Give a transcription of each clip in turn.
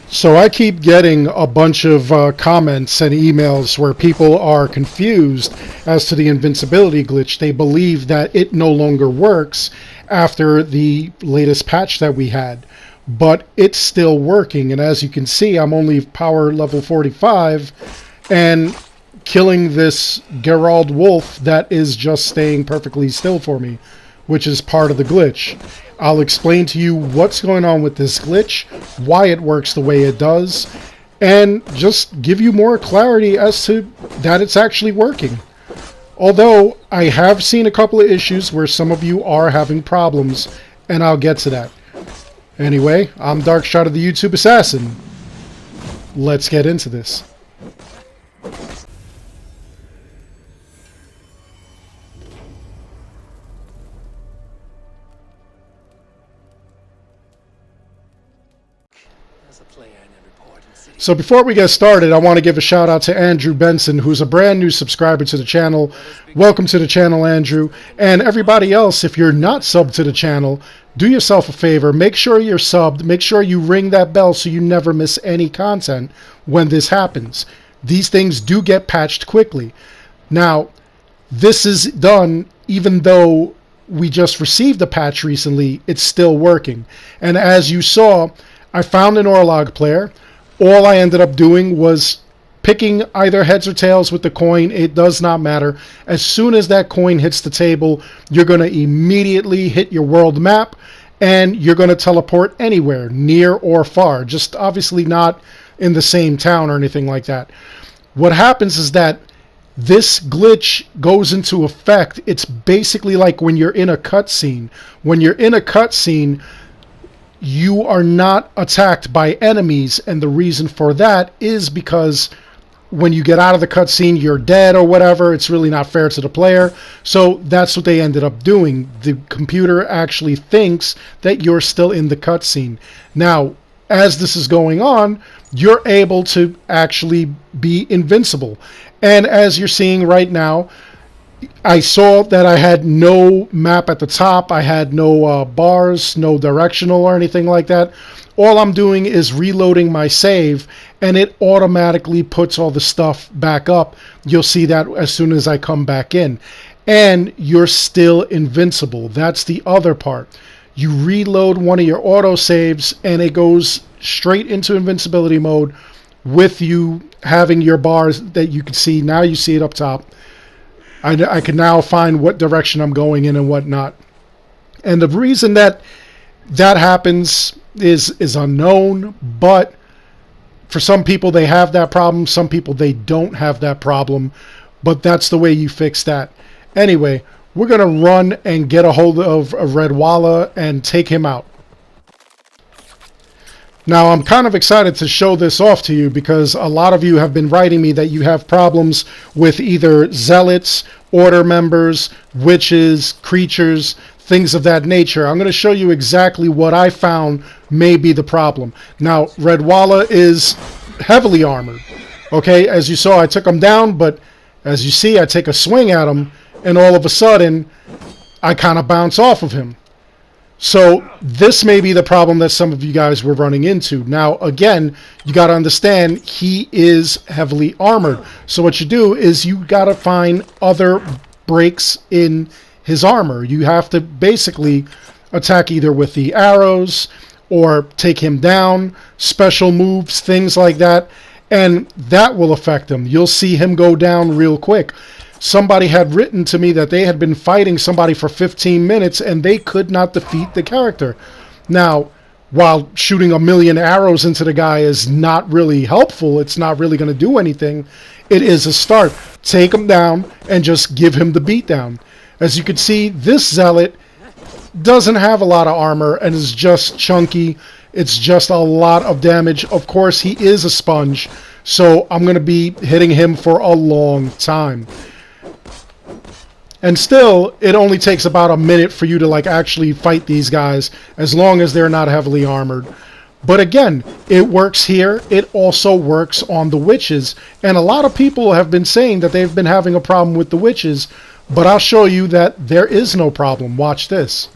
So I keep getting a bunch of comments and emails where people are confused as to the invincibility glitch. They believe that it no longer works after the latest patch that we had, but it's still working. And as you can see, I'm only power level 45 and killing this Gerald wolf that is just staying perfectly still for me, which is part of the glitch. I'll explain to you what's going on with this glitch, why it works the way it does, and just give you more clarity as to that it's actually working. Although, I have seen a couple of issues where some of you are having problems, and I'll get to that. Anyway, I'm Darkshot of the YouTube Assassin. Let's get into this. So before we get started, I want to give a shout out to Andrew Benson, who's a brand new subscriber to the channel. Welcome to the channel, Andrew. And everybody else, if you're not subbed to the channel, do yourself a favor. Make sure you're subbed. Make sure you ring that bell so you never miss any content when this happens. These things do get patched quickly. Now, this is done even though we just received a patch recently. It's still working. And as you saw, I found an Orlog player. All I ended up doing was picking either heads or tails with the coin. It does not matter. As soon as that coin hits the table, you're going to immediately hit your world map and you're going to teleport anywhere, near or far. Just obviously not in the same town or anything like that. What happens is that this glitch goes into effect. It's basically like when you're in a cutscene. When you're in a cutscene, you are not attacked by enemies, and the reason for that is because when you get out of the cutscene, you're dead or whatever. It's really not fair to the player. So that's what they ended up doing. The computer actually thinks that you're still in the cutscene. Now, as this is going on, you're able to actually be invincible. And as you're seeing right now, I saw that I had no map at the top. I had no bars, no directional or anything like that. All I'm doing is reloading my save, and it automatically puts all the stuff back up. You'll see that as soon as I come back in. And you're still invincible. That's the other part. You reload one of your autosaves, and it goes straight into invincibility mode with you having your bars that you can see. Now you see it up top. I can now find what direction I'm going in and whatnot. And the reason that that happens is unknown, but for some people they have that problem, some people they don't have that problem, but that's the way you fix that. Anyway, we're going to run and get a hold of Redwalla and take him out. Now, I'm kind of excited to show this off to you because a lot of you have been writing me that you have problems with either zealots, order members, witches, creatures, things of that nature. I'm going to show you exactly what I found may be the problem. Now, Redwalla is heavily armored. Okay, as you saw, I took him down, but as you see, I take a swing at him, and all of a sudden, I kind of bounce off of him. So this may be the problem that some of you guys were running into. Now, again, you got to understand he is heavily armored. So what you do is you got to find other breaks in his armor. You have to basically attack either with the arrows or take him down, special moves, things like that, and that will affect him. You'll see him go down real quick. Somebody had written to me that they had been fighting somebody for 15 minutes and they could not defeat the character. Now, while shooting a million arrows into the guy is not really helpful, it's not really going to do anything, it is a start. Take him down and just give him the beatdown. As you can see, this zealot doesn't have a lot of armor and is just chunky. It's just a lot of damage. Of course, he is a sponge, so I'm going to be hitting him for a long time. And still, it only takes about a minute for you to actually fight these guys, as long as they're not heavily armored. But again, it works here. It also works on the witches. And a lot of people have been saying that they've been having a problem with the witches, but I'll show you that there is no problem. Watch this.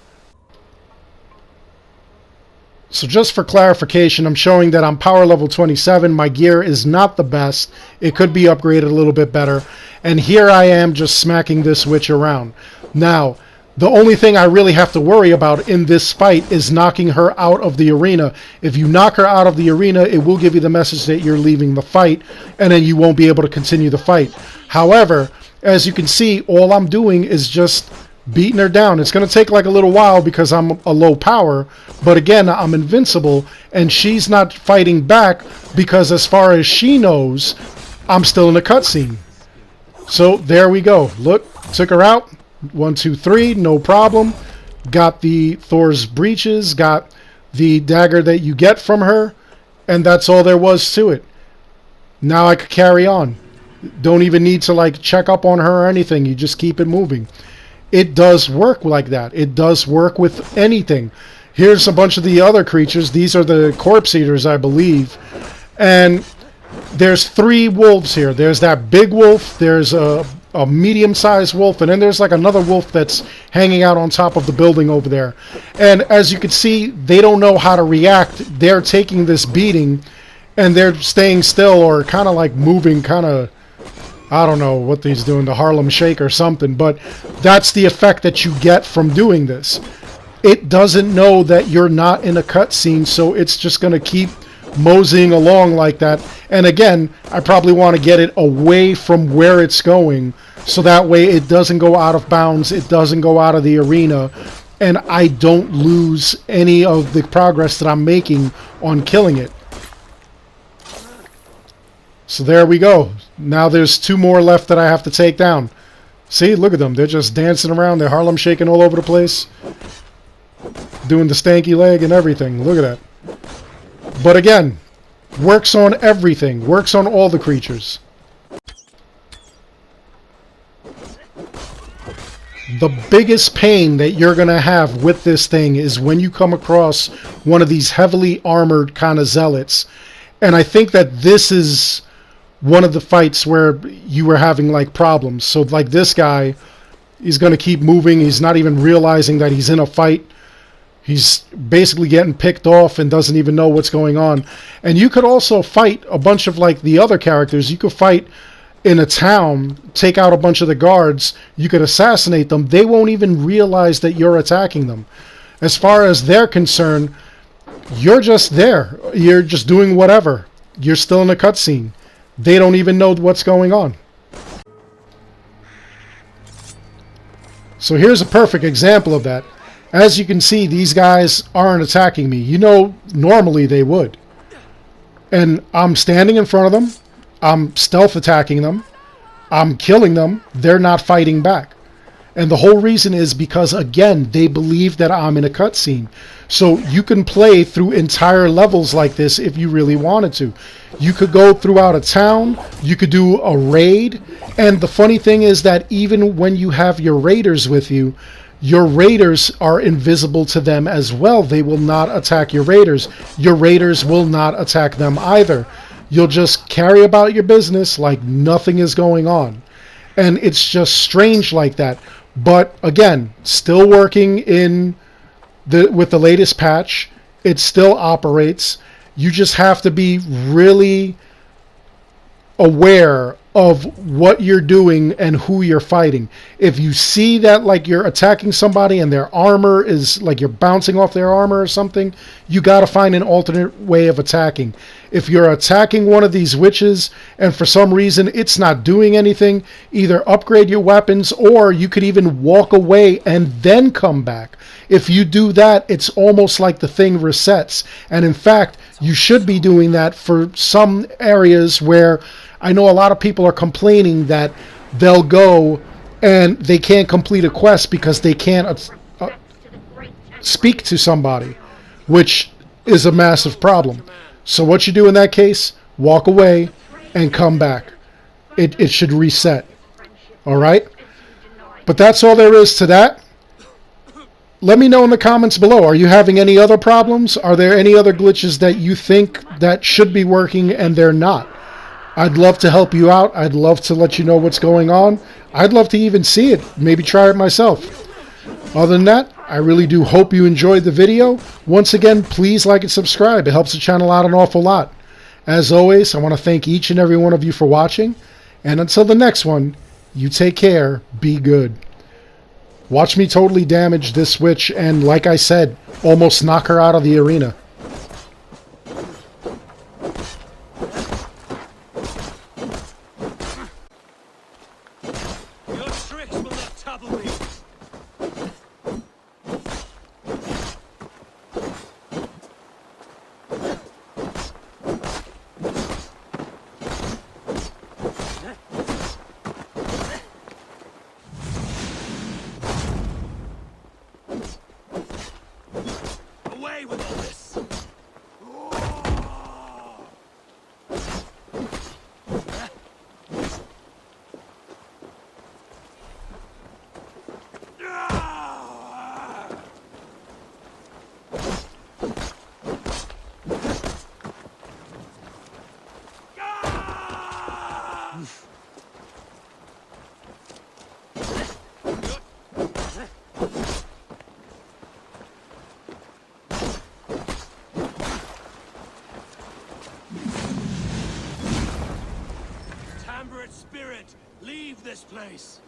So just for clarification, I'm showing that I'm power level 27. My gear is not the best. It could be upgraded a little bit better. And here I am just smacking this witch around. Now, the only thing I really have to worry about in this fight is knocking her out of the arena. If you knock her out of the arena, it will give you the message that you're leaving the fight, and then you won't be able to continue the fight. However, as you can see, all I'm doing is just beating her down. It's going to take like a little while because I'm a low power, but again, I'm invincible, and she's not fighting back because as far as she knows, I'm still in the cutscene. So there we go. Look, took her out. 1, 2, 3, no problem. Got the Thor's breeches, got the dagger that you get from her, and that's all there was to it. Now I could carry on. Don't even need to like check up on her or anything. You just keep it moving. It does work like that. It does work with anything. Here's a bunch of the other creatures. These are the corpse eaters, I believe. And there's 3 wolves here. There's that big wolf. There's a medium-sized wolf, and then there's like another wolf that's hanging out on top of the building over there. And as you can see, they don't know how to react. They're taking this beating, and they're staying still or kind of like moving, kind of, I don't know what he's doing, the Harlem Shake or something, but that's the effect that you get from doing this. It doesn't know that you're not in a cutscene, so it's just going to keep moseying along like that. And again, I probably want to get it away from where it's going, so that way it doesn't go out of bounds, it doesn't go out of the arena, and I don't lose any of the progress that I'm making on killing it. So there we go. Now there's 2 more left that I have to take down. See, look at them. They're just dancing around. They're Harlem shaking all over the place. Doing the stanky leg and everything. Look at that. But again, works on everything. Works on all the creatures. The biggest pain that you're going to have with this thing is when you come across one of these heavily armored kind of zealots. And I think that this is one of the fights where you were having like problems. So like this guy, he's going to keep moving. He's not even realizing that he's in a fight. He's basically getting picked off and doesn't even know what's going on. And you could also fight a bunch of like the other characters. You could fight in a town, take out a bunch of the guards. You could assassinate them. They won't even realize that you're attacking them. As far as they're concerned, you're just there. You're just doing whatever. You're still in a cutscene. They don't even know what's going on. So here's a perfect example of that. As you can see, these guys aren't attacking me. You know, normally they would. And I'm standing in front of them. I'm stealth attacking them. I'm killing them. They're not fighting back. And the whole reason is because, again, they believe that I'm in a cutscene. So you can play through entire levels like this if you really wanted to. You could go throughout a town. You could do a raid. And the funny thing is that even when you have your raiders with you, your raiders are invisible to them as well. They will not attack your raiders. Your raiders will not attack them either. You'll just carry about your business like nothing is going on. And it's just strange like that. But again, still working with the latest patch. It still operates. You just have to be really aware of what you're doing and who you're fighting. If you see that like you're attacking somebody and their armor is like you're bouncing off their armor or something, you got to find an alternate way of attacking. If you're attacking one of these witches and for some reason it's not doing anything, either upgrade your weapons or you could even walk away and then come back. If you do that, it's almost like the thing resets. And in fact, you should be doing that for some areas where I know a lot of people are complaining that they'll go and they can't complete a quest because they can't speak to somebody, which is a massive problem. So what you do in that case, walk away and come back. It should reset. All right? But that's all there is to that. Let me know in the comments below. Are you having any other problems? Are there any other glitches that you think that should be working and they're not? I'd love to help you out. I'd love to let you know what's going on. I'd love to even see it. Maybe try it myself. Other than that, I really do hope you enjoyed the video. Once again, please like and subscribe. It helps the channel out an awful lot. As always, I want to thank each and every one of you for watching. And until the next one, you take care, be good. Watch me totally damage this witch and, like I said, almost knock her out of the arena. Your tricks will not trouble me. Away with all this! Spirit, leave this place!